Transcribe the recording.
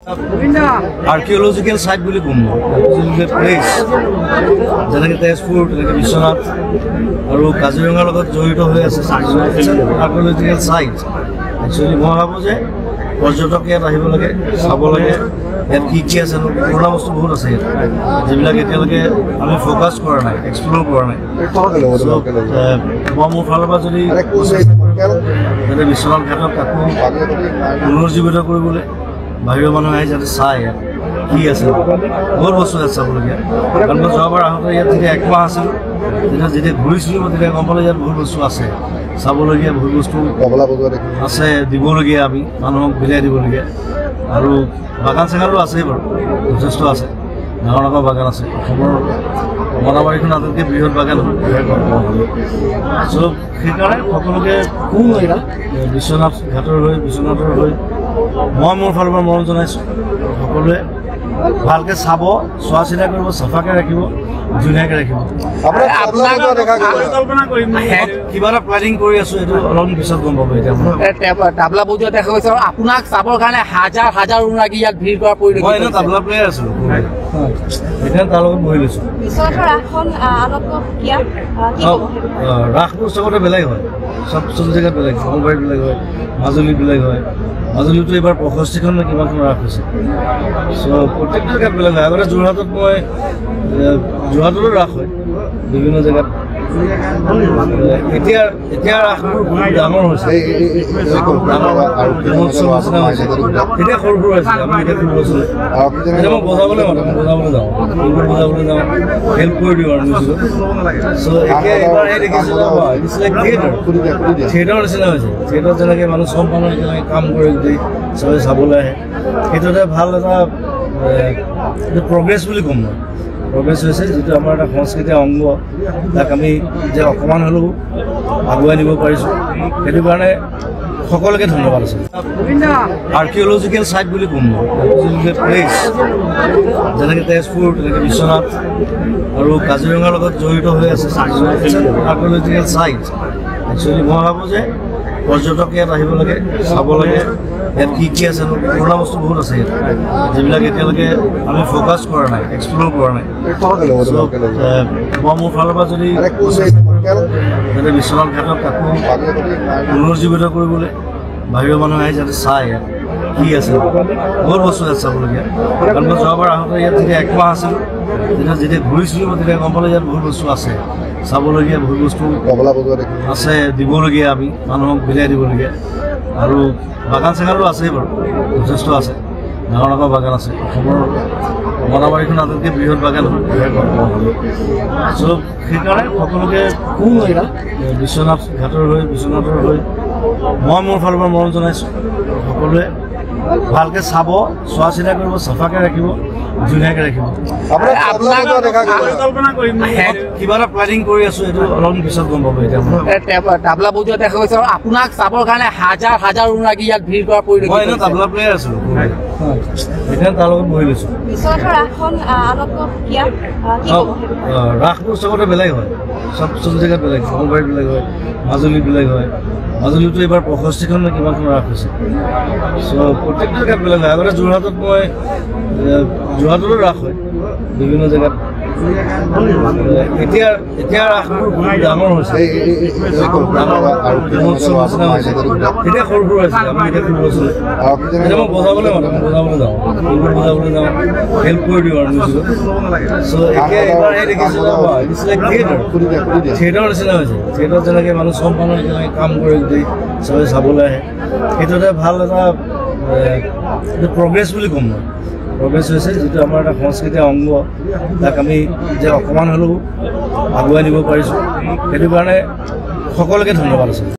Archaeological site বুলি কম archaeological place যেনেকৈ তেজপুৰ তেনেকৈ বিশ্বনাথ আৰু কাজিৰঙাৰ লগত জড়িত হৈ আছে আৰ্কিঅলজিকেল সাইট একচুৱেলি মই ভাবোঁ যে পৰ্যটক ইয়াত আহিব লাগে চাব লাগে ইয়াত কি আছে পুৰণা বস্তু বহুত আছে ইয়াত যিবিলাক এতিয়ালৈকে আমি ফ'কাছ কৰা নাই এক্সপ্ল'ৰ কৰা নাই মই মোৰ ফালৰ পৰা যদি যাতে বিশ্বনাথ ঘাটক আকৌ পুনৰুজ্জীৱিত কৰিবলৈ বাহিৰৰ মানুহ আহি যাতে চাই কি আছে বহুত বস্তু ইয়াত চাবলগীয়া কাৰণ মই যোৱাবাৰ আহোঁতে ইয়াত যেতিয়া একমাহ আছিলোঁ যেতিয়া ঘূৰিছিলোঁ মই তেতিয়া গম পালোঁ ইয়াত বহুত বস্তু আছে চাবলগীয়া বহুত বস্তু আছে দিবলগীয়া আমি মানুহক বিলাই দিবলগীয়া আৰু বাগান চাগানো আছেই বাৰু যথেষ্ট আছে ডাঙৰ ডাঙৰ বাগান আছে অসমৰ মনাবাৰীখন আটাইতকৈ বৃহৎ বাগান চ' সেইকাৰণে সকলোকে বিশ্বনাথ ঘাটৰ বিশ্বনাথৰ হৈ মই মোৰ ফালৰ পৰা মৰম জনাইছোঁ সকলোৱে ভালকৈ চাব চোৱা চিতা কৰিব চাফাকৈ ৰাখিব ধুনীয়াকৈ ৰাখিব কিবা এটা প্লেনিং কৰি আছোঁ এইটো অলপ পিছত গম পাব এতিয়া তাবলা বজোৱা দেখা গৈছে আৰু আপোনাক চাবৰ কাৰণে হাজাৰ হাজাৰ অনুৰাগী ইয়াত ভিৰ কৰা পৰিলক্ষিত মই এনেও তাবলা প্লেয়াৰ আছিলোঁ এতিয়া তাৰ লগত বহি লৈছোঁ ৰাসবোৰ চবতে বেলেগ হয় চব জেগাত বেলেগ নলবাৰীত বেলেগ হয় মাজুলীত বেলেগ হয় মাজুলীতো এইবাৰ 65খন নে কিমানখন ৰাস হৈছে চ' প্ৰত্যেকটো জেগাত বেলেগ হয় আগতে যোৰহাটত মই যোৰহাটতো ৰাস হয় বিভিন্ন জেগাত এতিয়া ৰাসবোৰ বহুত ডাঙৰ হৈছে উৎসৱ নিচিনা হৈছে তেতিয়া সৰু সৰু আছিলে আমি এতিয়া সৰু আছিলে এতিয়া মই বজাবলৈ যাওঁ বজাবলৈ যাওঁ হেল্প কৰি দিওঁ আৰু মিউজিকত চ' এতিয়া এইবাৰ সেই দেখিছোঁ থিয়েটাৰ নিচিনা হৈছে থিয়েটাৰত যেনেকৈ মানুহ চব মানুহ যেনেকৈ কাম কৰে যদি চবে চাবলৈ আহে সেইটোতে ভাল এটা প্ৰগ্ৰেছ বুলি ক'ম মই প্ৰগ্ৰেছ হৈছে যিটো আমাৰ এটা সংস্কৃতিৰ অংগ তাক আমি যে অকণমান হ'লেও আগুৱাই নিব পাৰিছোঁ সেইটো কাৰণে সকলোকে ধন্যবাদ আছে আৰ্কিঅলজিকেল সাইট বুলি ক'ম আৰ্কিঅলজিকেল প্লেচ যেনেকৈ তেজপুৰ তেনেকৈ বিশ্বনাথ আৰু কাজিৰঙাৰ লগত জড়িত হৈ আছে আৰ্কিঅলজিকেল সাইট একচুৱেলি মই ভাবোঁ যে পৰ্যটক ইয়াত আহিব লাগে চাব লাগে ইয়াত কি আছে পুৰণা বস্তু বহুত আছে ইয়াত যিবিলাক এতিয়ালৈকে আমি ফ'কাছ কৰা নাই এক্সপ্ল'ৰ কৰা নাই মই মোৰ ফালৰ পৰা যদি যাতে বিশ্বনাথ ঘাটক আকৌ পুনৰুজ্জীৱিত কৰিবলৈ বাহিৰৰ মানুহ আহি যাতে চাই কি আছে বহুত বস্তু ইয়াত চাবলগীয়া কাৰণ মই যোৱাবাৰ আহোঁতে ইয়াত যেতিয়া একমাহ আছিলোঁ যেতিয়া ঘূৰিছিলোঁ মই তেতিয়া গম পালোঁ ইয়াত বহুত বস্তু আছে চাবলগীয়া বহুত বস্তু আছে দিবলগীয়া আমি মানুহক বিলাই দিবলগীয়া আৰু বাগান চাগানো আছেই বাৰু যথেষ্ট আছে ডাঙৰ ডাঙৰ বাগান আছে অসমৰ মনাবাৰীখন আটাইতকৈ বৃহৎ বাগান চ' সেইকাৰণে সকলোকে বিশ্বনাথ ঘাটৰ বিশ্বনাথৰ হৈ মই মোৰ ফালৰ পৰা মৰম জনাইছোঁ সকলোৱে ভালকৈ চাব চোৱা চিতা কৰিব চাফাকৈ ৰাখিব ধুনীয়াকৈ ৰাখিব কিবা এটা প্লেনিং কৰি আছোঁ এইটো অলপ পিছত গম পাব এতিয়া তাবলা বজোৱা দেখা গৈছে আৰু আপোনাক চাবৰ কাৰণে হাজাৰ হাজাৰ অনুৰাগী ইয়াত ভিৰ কৰা পৰিলক্ষিত মই এনেও তাবলা প্লেয়াৰ আছিলোঁ এতিয়া তাৰ লগত বহি লৈছোঁ ৰাসবোৰ চবতে বেলেগ হয় চব জেগাত বেলেগ নলবাৰীত বেলেগ হয় মাজুলীত বেলেগ হয় মাজুলীতো এইবাৰ 65খন নে কিমানখন ৰাস হৈছে চ' প্ৰত্যেকটো জেগাত বেলেগ হয় আগতে যোৰহাটত মই যোৰহাটতো ৰাস হয় বিভিন্ন জেগাত এতিয়া ৰাসবোৰ বহুত ডাঙৰ হৈছে উৎসৱ নিচিনা হৈছে তেতিয়া সৰু সৰু আছিলে আমি এতিয়া সৰু আছিলে এতিয়া মই বজাবলৈ যাওঁ হেল্প কৰি দিওঁ আৰু মিউজিকত চ' এতিয়া এইবাৰ সেই দেখিছোঁ থিয়েটাৰ নিচিনা হৈছে থিয়েটাৰত যেনেকৈ মানুহ চব মানুহ যেনেকৈ কাম কৰে যদি চবে চাবলৈ আহে সেইটোতে ভাল এটা প্ৰগ্ৰেছ বুলি ক'ম মই প্ৰগ্ৰেছ হৈছে যিটো আমাৰ এটা সংস্কৃতিৰ অংগ তাক আমি যে অকণমান হ'লেও আগুৱাই নিব পাৰিছোঁ সেইটো কাৰণে সকলোকে ধন্যবাদ আছে।